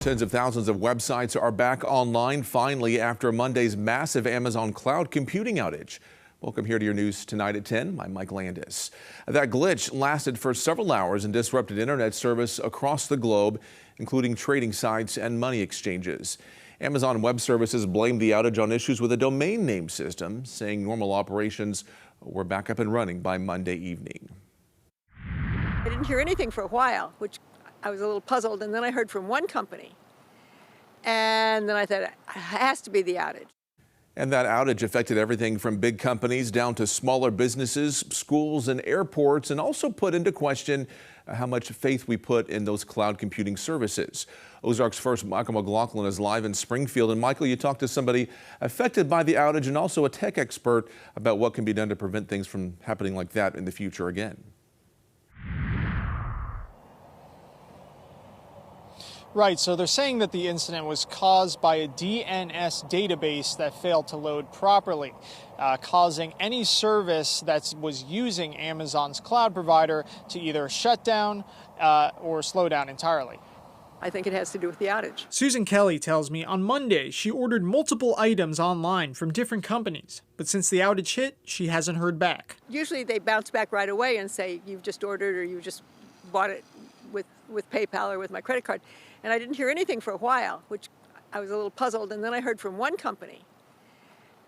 Tens of thousands of websites are back online finally after Monday's massive Amazon cloud computing outage. Welcome here to your news tonight at 10. I'm Mike Landis. That glitch lasted for several hours and disrupted internet service across the globe, including trading sites and money exchanges. Amazon Web Services blamed the outage on issues with a domain name system, saying normal operations were back up and running by Monday evening. I didn't hear anything for a while, which I was a little puzzled, and then I heard from one company, and then I thought, it has to be the outage. And that outage affected everything from big companies down to smaller businesses, schools, and airports, and also put into question how much faith we put in those cloud computing services. Ozark's first Michael McLaughlin is live in Springfield. And Michael, you talked to somebody affected by the outage and also a tech expert about what can be done to prevent things from happening like that in the future again. Right, so they're saying that the incident was caused by a DNS database that failed to load properly, causing any service that was using Amazon's cloud provider to either shut down or slow down entirely. I think it has to do with the outage. Susan Kelly tells me on Monday she ordered multiple items online from different companies, but since the outage hit, she hasn't heard back. Usually they bounce back right away and say, you've just ordered or you just bought it with PayPal or with my credit card. And I didn't hear anything for a while, which I was a little puzzled. And then I heard from one company,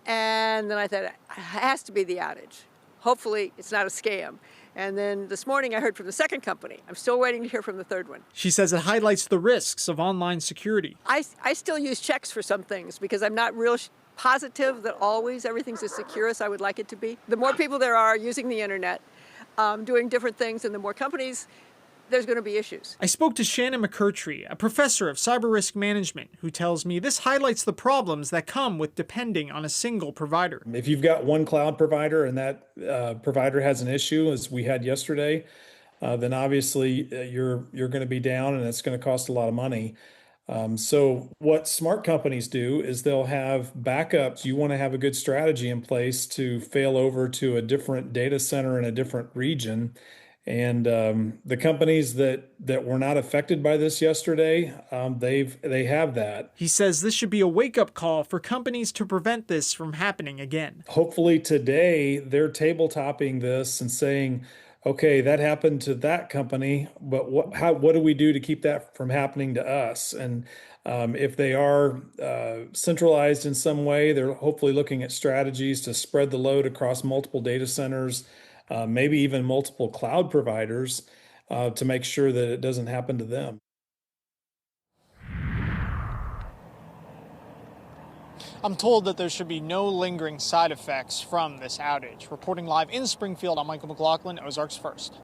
and then I thought, it has to be the outage. Hopefully it's not a scam. And then this morning I heard from the second company. I'm still waiting to hear from the third one. She says it highlights the risks of online security. I still use checks for some things because I'm not real positive that always everything's as secure as I would like it to be. The more people there are using the internet, doing different things, and the more companies, there's going to be issues. I spoke to Shannon McCurtry, a professor of cyber risk management, who tells me this highlights the problems that come with depending on a single provider. If you've got one cloud provider and that provider has an issue, as we had yesterday, then obviously you're going to be down and it's going to cost a lot of money. So what smart companies do is they'll have backups. You want to have a good strategy in place to fail over to a different data center in a different region. And the companies that were not affected by this yesterday, they have that. He says this should be a wake-up call for companies to prevent this from happening again. Hopefully today they're tabletopping this and saying, okay, that happened to that company, but what do we do to keep that from happening to us? And if they are centralized in some way, they're hopefully looking at strategies to spread the load across multiple data centers, maybe even multiple cloud providers, to make sure that it doesn't happen to them. I'm told that there should be no lingering side effects from this outage. Reporting live in Springfield, I'm Michael McLaughlin, Ozark's First.